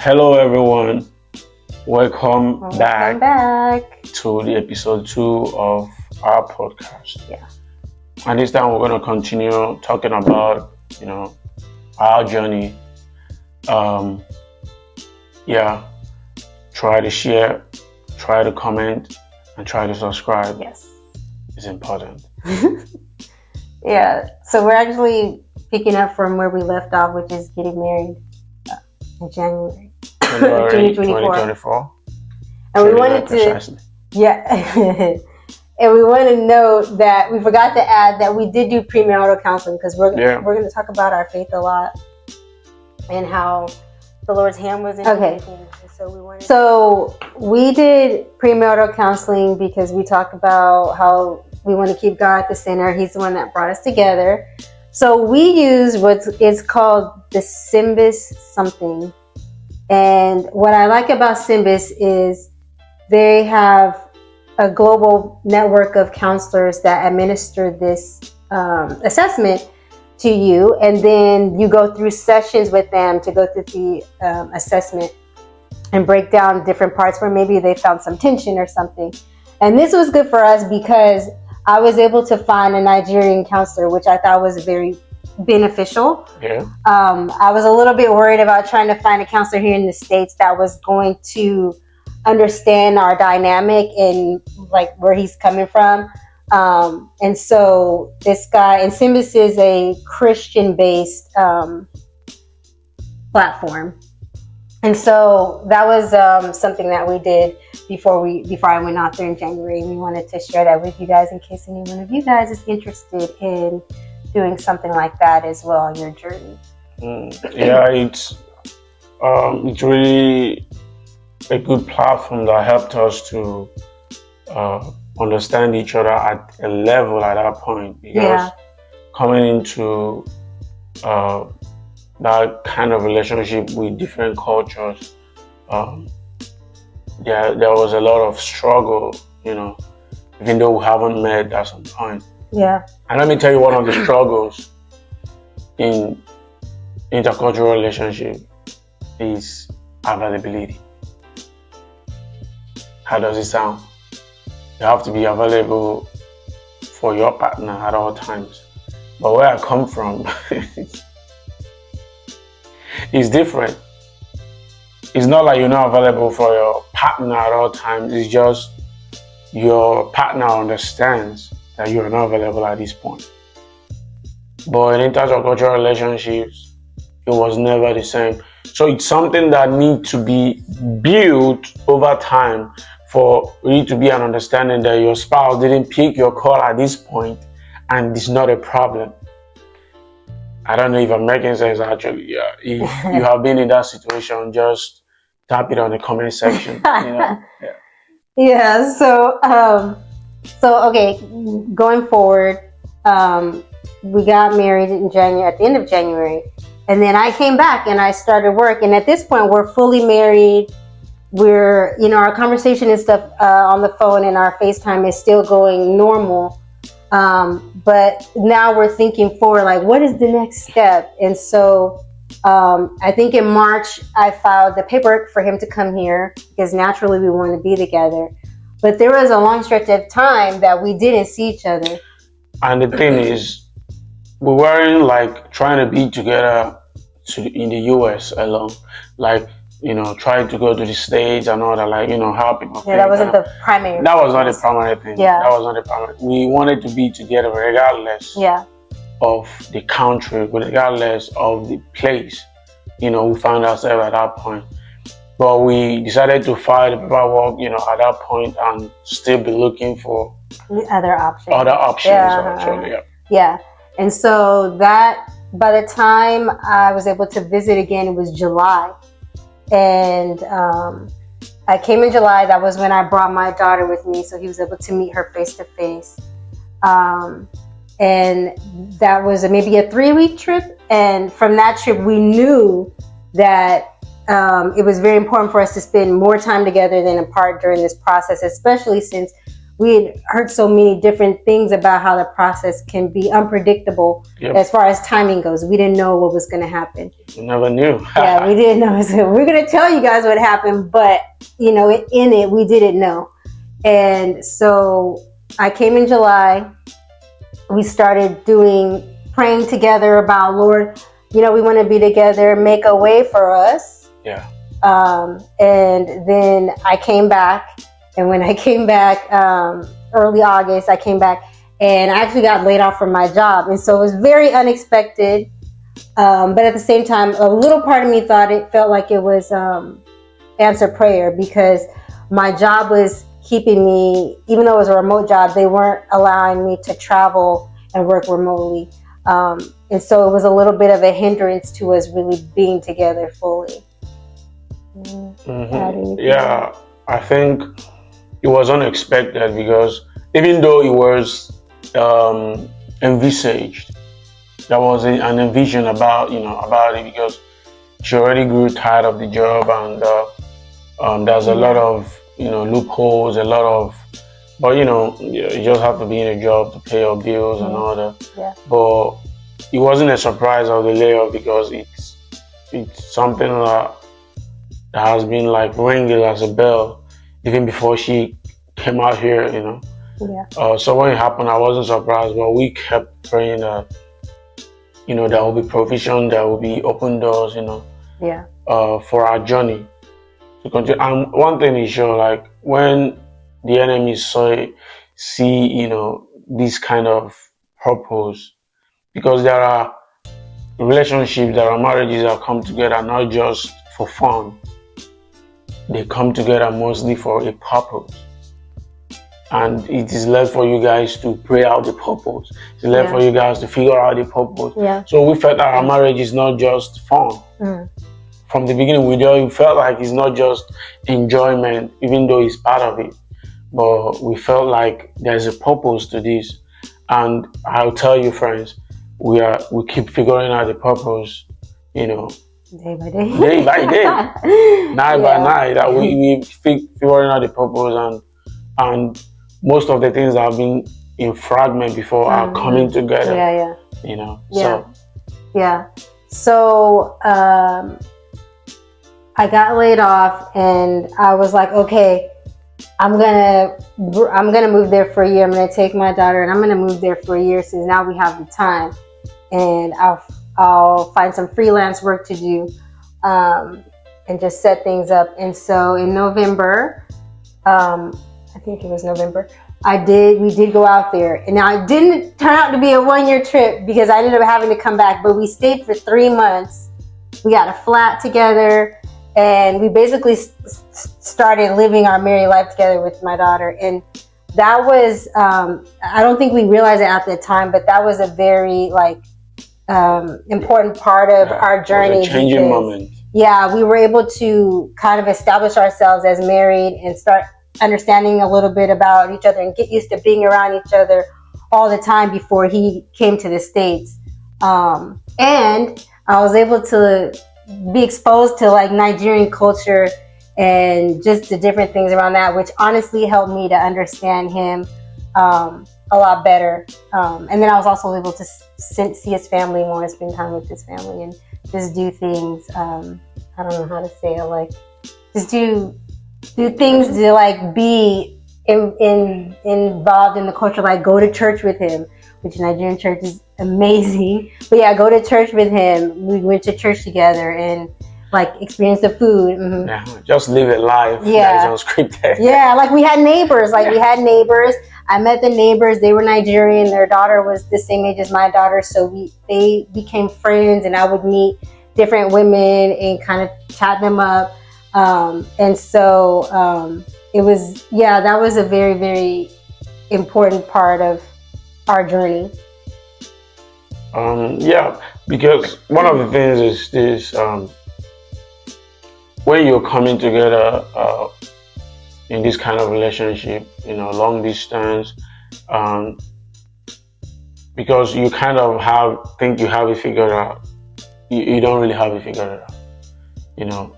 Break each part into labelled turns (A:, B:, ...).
A: Hello, everyone. Welcome back to the episode 2 of our podcast.
B: Yeah.
A: And this time we're going to continue talking about, our journey. Try to share, try to comment, and try to subscribe.
B: Yes.
A: It's important.
B: Yeah. So we're actually picking up from where we left off, which is getting married in January
A: 2024.
B: And we wanted to, and we want to note that we forgot to add that we did do premarital counseling because we're going to talk about our faith a lot and how the Lord's hand was in everything. So we did premarital counseling because we talked about how we want to keep God at the center. He's the one that brought us together. So we use what is called the Symbis something. And what I like about Symbis is they have a global network of counselors that administer this assessment to you. And then you go through sessions with them to go through the assessment and break down different parts where maybe they found some tension or something. And this was good for us because I was able to find a Nigerian counselor, which I thought was very beneficial.
A: Yeah.
B: I was a little bit worried about trying to find a counselor here in the States that was going to understand our dynamic and like where he's coming from. And so this guy, and Symbis is a Christian-based platform. And so that was something that we did before I went out there in January. We wanted to share that with you guys in case any one of you guys is interested in doing something like that as well on your journey.
A: It's really a good platform that helped us to understand each other at a level at that point, because coming into that kind of relationship with different cultures, there was a lot of struggle, even though we haven't met at some point.
B: Yeah.
A: And let me tell you, one of the struggles in intercultural relationship is availability. How does it sound? You have to be available for your partner at all times. But where I come from, it's different. It's not like you're not available for your partner at all times. It's just your partner understands that you are not available at this point. But in intercultural relationships, it was never the same. So it's something that needs to be built over time for you to be an understanding that your spouse didn't pick your call at this point and it's not a problem. I don't know if I'm making sense actually. Yeah. If you have been in that situation, just tap it on the comment section.
B: Yeah. So okay, going forward, we got married in January, at the end of January, and then I came back and I started work. And at this point, we're fully married. We're, our conversation and stuff on the phone and our FaceTime is still going normal. But now we're thinking forward, like, what is the next step? And so I think in March, I filed the paperwork for him to come here because naturally we want to be together. But there was a long stretch of time that we didn't see each other.
A: And the thing is, we weren't like trying to be together in the US alone. Like, trying to go to the States and all that, like, helping.
B: Yeah, that wasn't the primary.
A: That was not the primary thing.
B: Yeah.
A: That was not the primary. We wanted to be together regardless of the country, regardless of the place. We found ourselves at that point. But we decided to file the paperwork, at that point and still be looking for
B: other options.
A: Actually.
B: Yeah. And so that, by the time I was able to visit again, it was July. And I came in July. That was when I brought my daughter with me, so he was able to meet her face to face. And that was maybe a 3-week trip. And from that trip, we knew that it was very important for us to spend more time together than apart during this process, especially since we had heard so many different things about how the process can be unpredictable as far as timing goes. We didn't know what was going to happen.
A: We never knew.
B: Yeah, we didn't know. So we're going to tell you guys what happened, but you know, in it, we didn't know. And so I came in July. We started praying together about, Lord, you know, we want to be together, make a way for us.
A: Yeah.
B: And then I came back. And when I came back, early August, I came back and I actually got laid off from my job. And so it was very unexpected. But at the same time, a little part of me thought it felt like it was answered prayer, because my job was keeping me, even though it was a remote job, they weren't allowing me to travel and work remotely. And so it was a little bit of a hindrance to us really being together fully.
A: Yeah, I think it was unexpected, because even though it was envisaged, there was an envision about it, because she already grew tired of the job, and there's a lot of loopholes, but you just have to be in a job to pay your bills and all that.
B: Yeah.
A: But it wasn't a surprise of the layoff, because it's something that has been like ringing as a bell even before she came out here,
B: Yeah.
A: So when it happened, I wasn't surprised, but we kept praying that there will be provision, there will be open doors,
B: Yeah.
A: For our journey to continue. And one thing is sure, like when the enemy see this kind of purpose, because there are relationships, there are marriages that come together not just for fun. They come together mostly for a purpose. And it is left for you guys to pray out the purpose. It's left for you guys to figure out the purpose.
B: Yeah.
A: So we felt that our marriage is not just fun. From the beginning, we felt like it's not just enjoyment, even though it's part of it. But we felt like there's a purpose to this. And I'll tell you, friends, we keep figuring out the purpose,
B: Day by day.
A: Day by day. Night by night. That we figuring out the purpose, and most of the things that have been in fragment before are coming together.
B: So I got laid off, and I was like, okay, I'm gonna move there for a year. I'm gonna take my daughter, and I'm gonna move there for a year, since now we have the time, and I'll find some freelance work to do, and just set things up. And so in November, I think it was November, we did go out there. And now it didn't turn out to be a 1-year trip, because I ended up having to come back, but we stayed for 3 months. We got a flat together, and we basically started living our married life together with my daughter. And that was, I don't think we realized it at the time, but that was a very important part of our journey.
A: It was a changing moment.
B: Yeah, we were able to kind of establish ourselves as married and start understanding a little bit about each other and get used to being around each other all the time before he came to the States. And I was able to be exposed to Nigerian culture and just the different things around that, which honestly helped me to understand him a lot better. And then I was also able to see his family more, spend time with his family, and just do things. I don't know how to say it, just do things to be involved in the culture, go to church with him, which Nigerian church is amazing. But yeah, go to church with him. We went to church together and experience the food. Mm-hmm.
A: Yeah, just live it live.
B: Yeah,
A: that is unscripted.
B: Yeah, we had neighbors. We had neighbors. I met the neighbors. They were Nigerian. Their daughter was the same age as my daughter, so they became friends, and I would meet different women and kind of chat them up. And so it was, that was a very, very important part of our journey.
A: Because one of the things is this, when you're coming together in this kind of relationship, long distance, because you kind of think you have it figured out, you don't really have it figured out.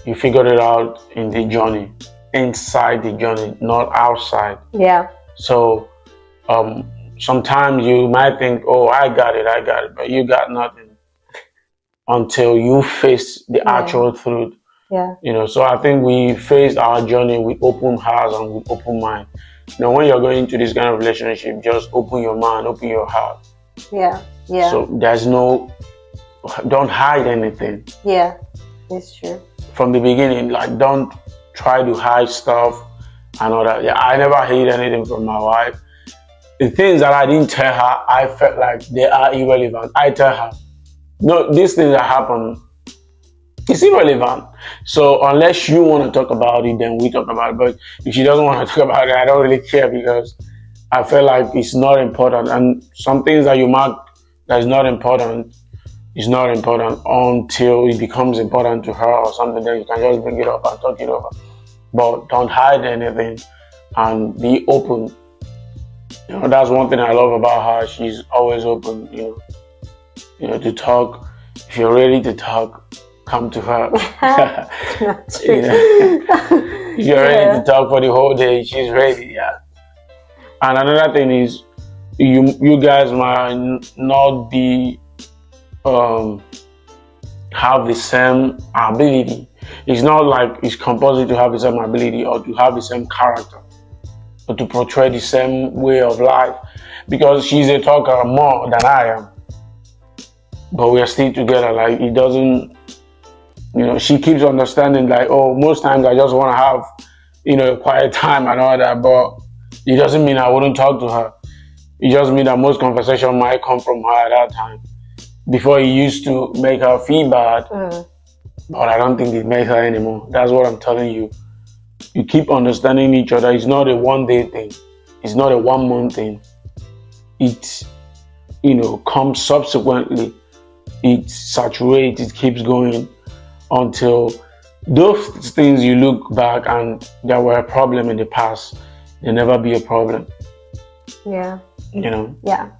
A: You figured it out in the journey, inside the journey, not outside.
B: Yeah.
A: So sometimes you might think, oh, I got it, but you got nothing until you face the actual truth.
B: Yeah.
A: So I think we faced our journey with open hearts and with open mind. When you're going into this kind of relationship, just open your mind, open your heart.
B: Yeah.
A: So don't hide anything.
B: Yeah, it's true.
A: From the beginning, like, don't try to hide stuff and all that. Yeah, I never hid anything from my wife. The things that I didn't tell her, I felt like they are irrelevant. I tell her, no, these things that happen, it's irrelevant. So unless you want to talk about it, then we talk about it. But if she doesn't want to talk about it, I don't really care, because I feel like it's not important. And some things that you mark that's not important is not important until it becomes important to her or something. Then you can just bring it up and talk it over. But don't hide anything and be open. That's one thing I love about her. She's always open, to talk. If you're ready to talk, come to her. If you're ready to talk for the whole day, she's ready. Yeah. And another thing is, you guys might not be have the same ability. It's not like it's compulsory to have the same ability or to have the same character or to portray the same way of life, because she's a talker more than I am. But we're still together. Like, it doesn't, she keeps understanding, like, oh, most times I just want to have, a quiet time and all that. But it doesn't mean I wouldn't talk to her. It just means that most conversation might come from her at that time. Before, it used to make her feel bad, but I don't think it makes her anymore. That's what I'm telling you. You keep understanding each other. It's not a one-day thing. It's not a one-month thing. It, comes subsequently. It saturates. It keeps going until those things you look back and there were a problem in the past, they never be a problem.
B: Yeah.
A: Yeah.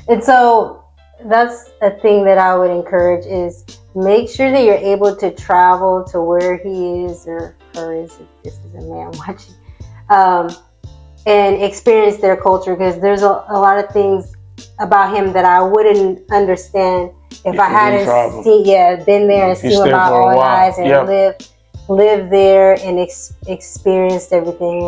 B: And so that's a thing that I would encourage, is make sure that you're able to travel to where he is or her is, if this is a man watching, and experience their culture, because there's a lot of things about him that I wouldn't understand if I hadn't been there and seen with my own eyes and lived there and experienced everything,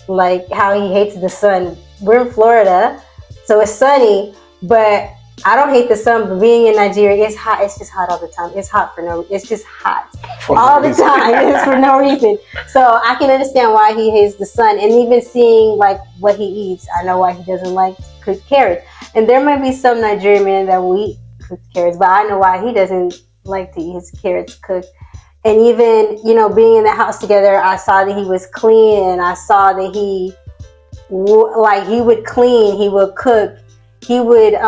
B: like how he hates the sun. We're in Florida, so it's sunny, but I don't hate the sun. But being in Nigeria, it's hot. It's just hot all the time. It's hot it's just hot all the time. It's for no reason. So I can understand why he hates the sun, and even seeing like what he eats, I know why he doesn't like cooked carrots. And there might be some Nigerian men that will eat cooked carrots, but I know why he doesn't like to eat his carrots cooked. And even, being in the house together, I saw that he was clean, and I saw that he would clean, he would cook, he would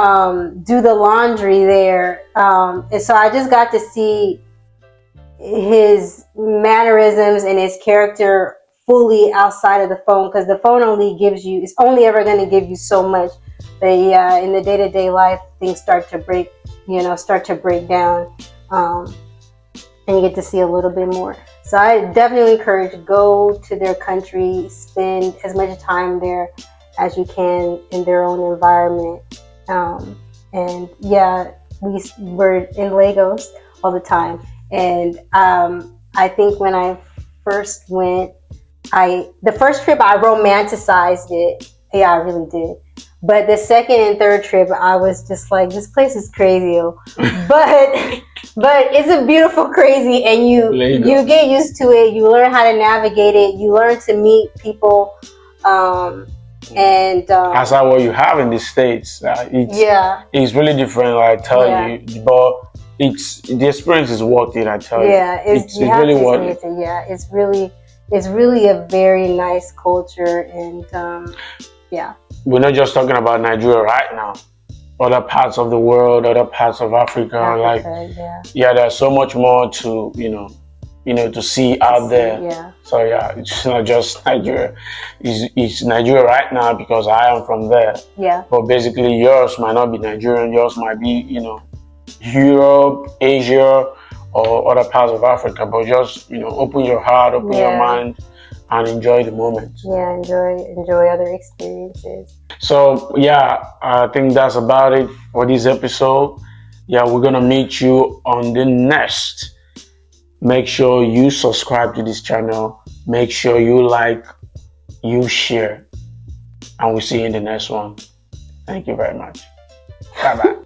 B: do the laundry there. And so I just got to see his mannerisms and his character fully outside of the phone, because the phone it's only ever going to give you so much. But yeah, in the day-to-day life, things start to break down. And you get to see a little bit more. So I definitely encourage, go to their country, spend as much time there as you can in their own environment. And yeah, we're in Lagos all the time. And I think when I first went, the first trip I romanticized it. Yeah, I really did. But the second and third trip, I was just like, this place is crazy. But it's a beautiful crazy, and you get used to it. You learn how to navigate it. You learn to meet people. That's not what
A: you have in the States. It's really different, I tell you. But the experience is worth it, I tell you.
B: Yeah, it's really worth it. Yeah, it's really a very nice culture, and yeah.
A: We're not just talking about Nigeria right now. Other parts of the world, other parts of Africa, there's so much more to to see out there.
B: Yeah.
A: So yeah, it's not just Nigeria. It's Nigeria right now because I am from there.
B: Yeah.
A: But basically, yours might not be Nigerian. Yours might be Europe, Asia, or other parts of Africa. But just open your heart, open your mind, and enjoy the moment.
B: Yeah, enjoy other experiences.
A: So yeah, I think that's about it for this episode. Yeah, we're gonna meet you on the next. Make sure you subscribe to this channel. Make sure you like, you share, and we'll see you in the next one. Thank you very much. Bye bye.